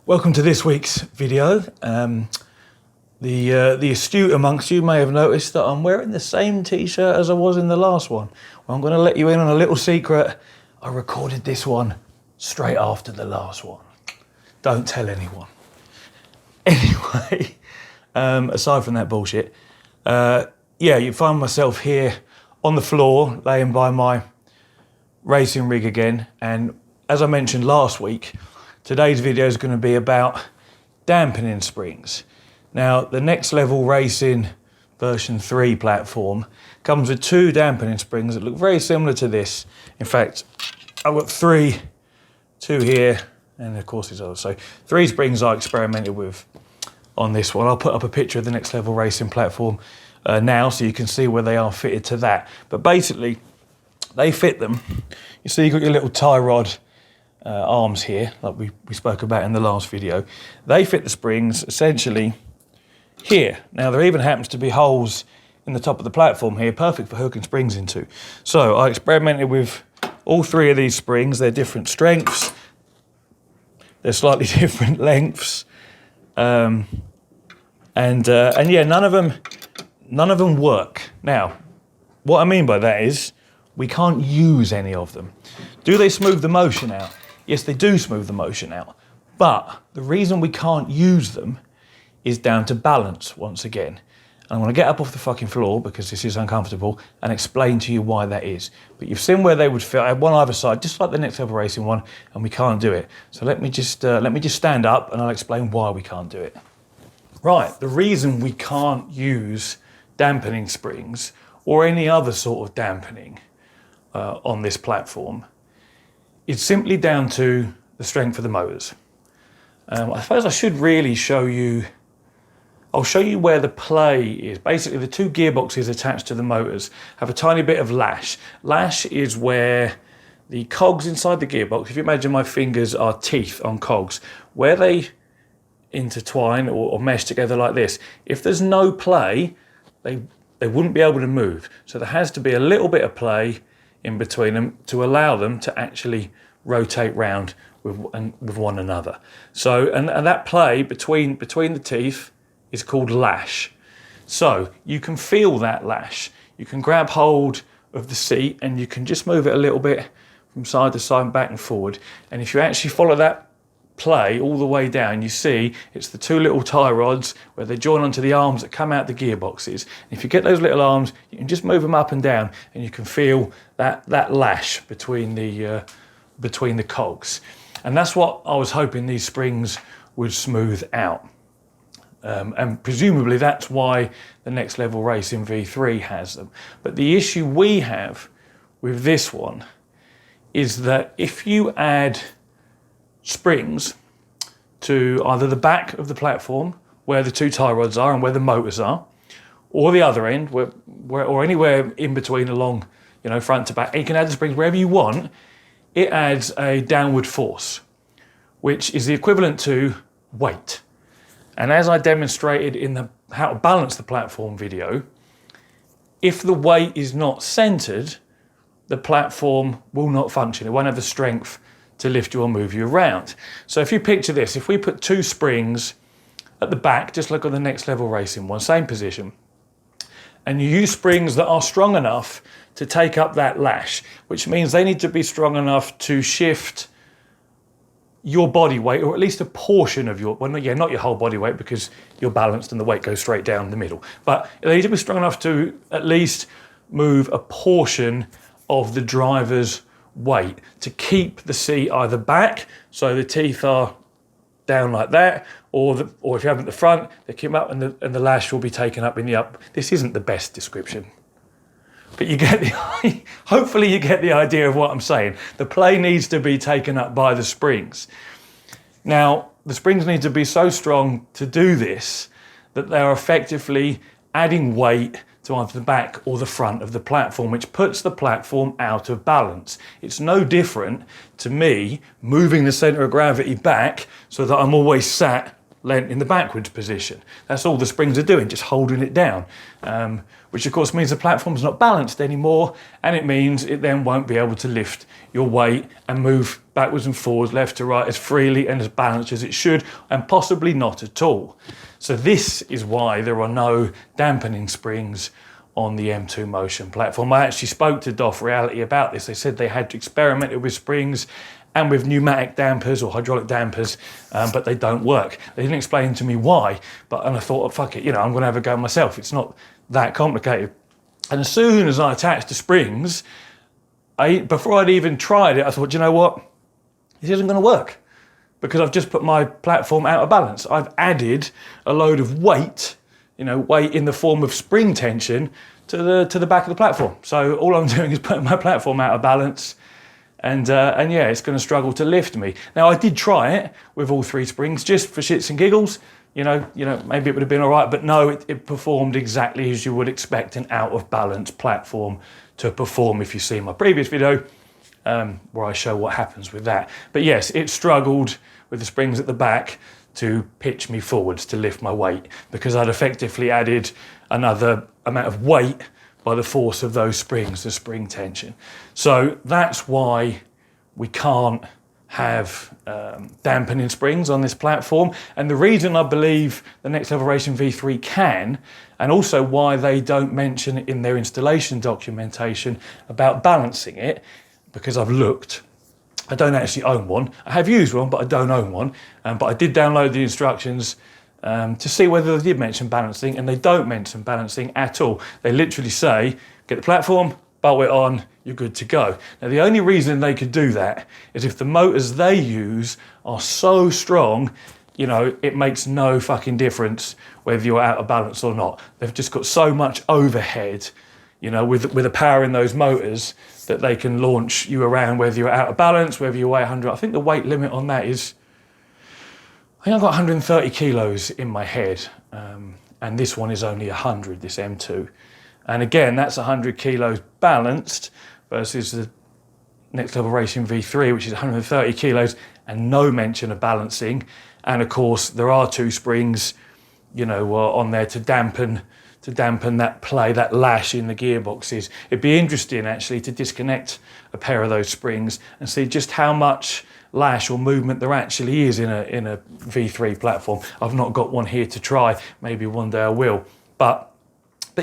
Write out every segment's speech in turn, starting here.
Welcome to this week's video. The astute amongst you may have noticed that I'm wearing the same t-shirt as I was in the last one. Well, I'm going to let you in on a little secret. I recorded this one straight after the last one. Don't tell anyone. Anyway, aside from that bullshit, yeah, you find myself here on the floor, laying by my racing rig again. And as I mentioned last week, today's video is going to be about dampening springs. Now, the Next Level Racing version 3 platform comes with two dampening springs that look very similar to this. In fact, I've got two here, and of course these others. So 3 springs I experimented with on this one. I'll put up a picture of the Next Level Racing platform now so you can see where they are fitted to that. But basically, they fit them. You see you've got your little tie rod arms here, like we spoke about in the last video. They fit the springs essentially here. Now there even happens to be holes in the top of the platform here, perfect for hooking springs into. So I experimented with all 3 of these springs. They're different strengths, they're slightly different lengths, and yeah, none of them work. Now, what I mean by that is we can't use any of them. Do they smooth the motion out? Yes, they do smooth the motion out, but the reason we can't use them is down to balance once again. And I'm gonna get up off the fucking floor because this is uncomfortable and explain to you why that is. But you've seen where they would fit. I had one either side, just like the Next Level Racing one, and we can't do it. So let me just stand up and I'll explain why we can't do it. Right, the reason we can't use dampening springs or any other sort of dampening on this platform, it's simply down to the strength of the motors. I suppose I should really show you, I'll show you where the play is. Basically, the 2 gearboxes attached to the motors have a tiny bit of lash. Lash is where the cogs inside the gearbox, if you imagine my fingers are teeth on cogs, where they intertwine or mesh together like this, if there's no play, they wouldn't be able to move. So there has to be a little bit of play in between them to allow them to actually rotate round with one another. So, and that play between the teeth is called lash. So you can feel that lash. You can grab hold of the seat and you can just move it a little bit from side to side, back and forward. And if you actually follow that play all the way down, you see it's the 2 little tie rods where they join onto the arms that come out the gearboxes. And if you get those little arms, you can just move them up and down and you can feel that lash between the cogs. And that's what I was hoping these springs would smooth out. And presumably that's why the Next Level Racing V3 has them. But the issue we have with this one is that if you add springs to either the back of the platform where the 2 tie rods are and where the motors are, or the other end or anywhere in between along, you know, front to back, and you can add the springs wherever you want, it adds a downward force, which is the equivalent to weight. And as I demonstrated in the how to balance the platform video, if the weight is not centered, the platform will not function. It won't have the strength to lift you or move you around. So if you picture this, if we put 2 springs at the back, just like on the Next Level Racing one, same position, and you use springs that are strong enough to take up that lash, which means they need to be strong enough to shift your body weight, or at least a portion of your, well, yeah, not your whole body weight because you're balanced and the weight goes straight down the middle, but they need to be strong enough to at least move a portion of the driver's weight to keep the seat either back, so the teeth are down like that, or if you have them at the front, they come up and the lash will be taken up in the up. This isn't the best description, but you get the, hopefully you get the idea of what I'm saying. The play needs to be taken up by the springs. Now, the springs need to be so strong to do this that they're effectively adding weight to either the back or the front of the platform, which puts the platform out of balance. It's no different to me moving the center of gravity back so that I'm always sat in the backwards position. That's all the springs are doing, just holding it down. which of course means the platform's not balanced anymore, and it means it then won't be able to lift your weight and move backwards and forwards, left to right, as freely and as balanced as it should, and possibly not at all. So this is why there are no dampening springs on the M2 Motion platform. I actually spoke to DOF Reality about this. They said they had experimented with springs and with pneumatic dampers or hydraulic dampers, but they don't work. They didn't explain to me why, and I thought, oh, fuck it, I'm gonna have a go myself. It's not that complicated. And as soon as I attached the springs, before I'd even tried it, I thought, you know what? This isn't gonna work, because I've just put my platform out of balance. I've added a load of weight, weight in the form of spring tension to the back of the platform. So all I'm doing is putting my platform out of balance, and yeah, it's going to struggle to lift me. Now I did try it with all 3 springs just for shits and giggles. Maybe it would have been all right, but no, it performed exactly as you would expect an out of balance platform to perform. If you see my previous video, where I show what happens with that. But yes, it struggled with the springs at the back to pitch me forwards, to lift my weight, because I'd effectively added another amount of weight by the force of those springs, the spring tension. So that's why we can't have dampening springs on this platform. And the reason I believe the Next Level Racing V3 can, and also why they don't mention it in their installation documentation about balancing it, because I've looked, I don't actually own one. I have used one, but I don't own one. But I did download the instructions to see whether they did mention balancing, and they don't mention balancing at all. They literally say, get the platform, bolt it on, you're good to go. Now, the only reason they could do that is if the motors they use are so strong, it makes no fucking difference whether you're out of balance or not. They've just got so much overhead, with the power in those motors, that they can launch you around whether you're out of balance, whether you weigh 100. I think the weight limit on that is, I think I've got 130 kilos in my head, and this one is only 100, this M2. And again, that's 100 kilos balanced versus the Next Level Racing V3, which is 130 kilos and no mention of balancing. And of course, there are 2 springs, on there to dampen that play, that lash in the gearboxes. It'd be interesting actually to disconnect a pair of those springs and see just how much lash or movement there actually is in a V3 platform. I've not got one here to try. Maybe one day I will. But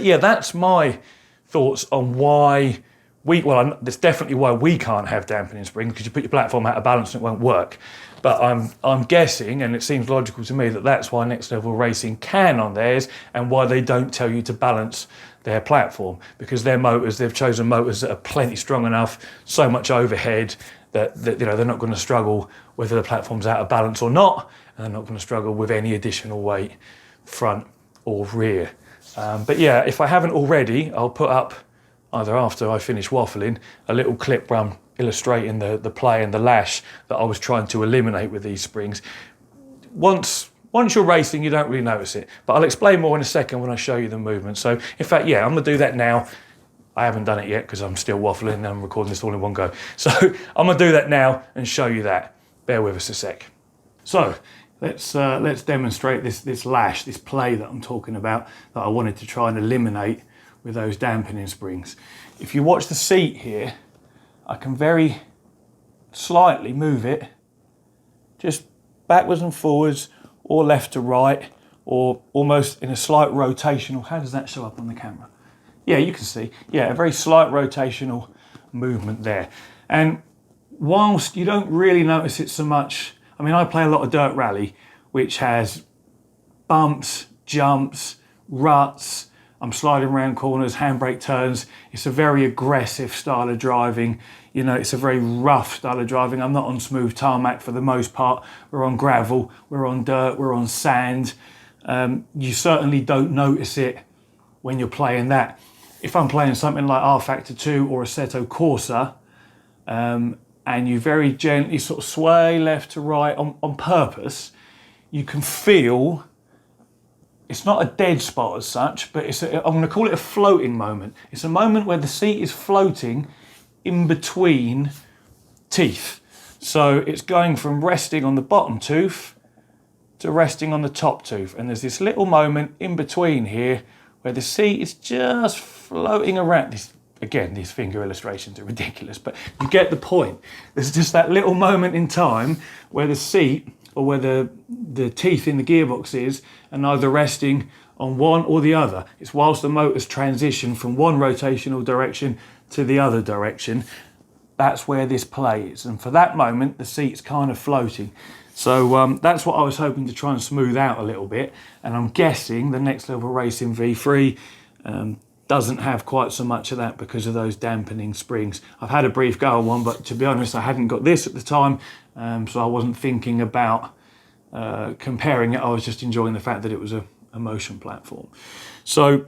yeah, that's my thoughts on why that's definitely why we can't have dampening springs, because you put your platform out of balance and it won't work. But I'm guessing, and it seems logical to me, that that's why Next Level Racing can on theirs, and why they don't tell you to balance their platform, because their motors, they've chosen motors that are plenty strong enough, so much overhead that they're not going to struggle whether the platform's out of balance or not, and they're not going to struggle with any additional weight, front or rear. But yeah, if I haven't already, I'll put up, either after I finish waffling, a little clip where I'm illustrating the play and the lash that I was trying to eliminate with these springs. Once you're racing, you don't really notice it, but I'll explain more in a second when I show you the movement. So in fact, yeah, I'm gonna do that now. I haven't done it yet because I'm still waffling and I'm recording this all in one go. So I'm gonna do that now and show you that. Bear with us a sec. So let's demonstrate this lash, this play that I'm talking about, that I wanted to try and eliminate with those dampening springs. If you watch the seat here, I can very slightly move it, just backwards and forwards, or left to right, or almost in a slight rotational. How does that show up on the camera? Yeah, you can see. Yeah, a very slight rotational movement there. And whilst you don't really notice it so much, I mean, I play a lot of dirt rally, which has bumps, jumps, ruts. I'm sliding around corners, handbrake turns. It's a very aggressive style of driving. It's a very rough style of driving. I'm not on smooth tarmac for the most part. We're on gravel, we're on dirt, we're on sand. You certainly don't notice it when you're playing that. If I'm playing something like R Factor 2 or Assetto Corsa, and you very gently sort of sway left to right on purpose, you can feel, it's not a dead spot as such, but I'm going to call it a floating moment. It's a moment where the seat is floating in between teeth. So it's going from resting on the bottom tooth to resting on the top tooth. And there's this little moment in between here where the seat is just floating around. Again, these finger illustrations are ridiculous, but you get the point. There's just that little moment in time where the seat, or where the teeth in the gearbox is, and either resting on one or the other. It's whilst the motor's transition from one rotational direction to the other direction. That's where this plays, and for that moment the seat's kind of floating. So that's what I was hoping to try and smooth out a little bit, and I'm guessing the Next Level Racing V3 doesn't have quite so much of that because of those dampening springs. I've had a brief go on one, but to be honest, I hadn't got this at the time, so I wasn't thinking about comparing it. I was just enjoying the fact that it was a motion platform. So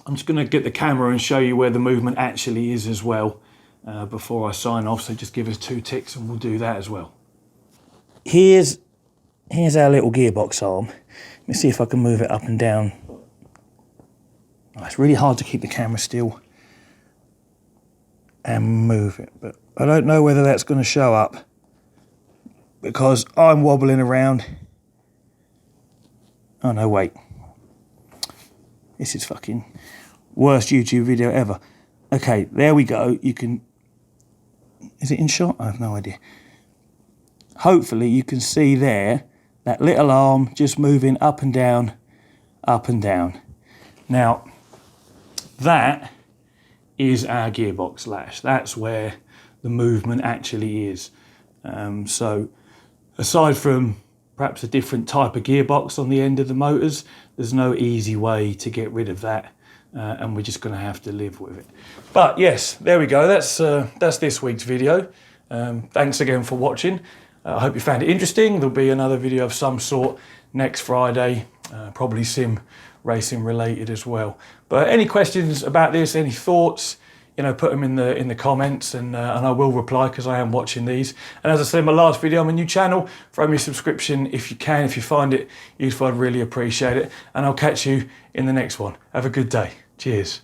I'm just going to get the camera and show you where the movement actually is as well before I sign off. So just give us 2 ticks and we'll do that as well. Here's our little gearbox arm. Let me see if I can move it up and down. Oh, it's really hard to keep the camera still and move it, but I don't know whether that's going to show up because I'm wobbling around. Oh no, wait. This is fucking worst YouTube video ever. Okay, there we go. You can... Is it in shot? I have no idea. Hopefully you can see there that little arm just moving up and down, up and down. Now, that is our gearbox lash. That's where the movement actually is. So aside from perhaps a different type of gearbox on the end of the motors, there's no easy way to get rid of that, and we're just going to have to live with it. But yes, there we go. That's this week's video. Thanks again for watching. I hope you found it interesting. There'll be another video of some sort next Friday, probably sim racing related as well. But any questions about this, any thoughts, you know, put them in the comments, and I will reply because I am watching these. And as I said in my last video, I'm a new channel. Throw me a subscription if you can. If you find it useful, I'd really appreciate it. And I'll catch you in the next one. Have a good day. Cheers.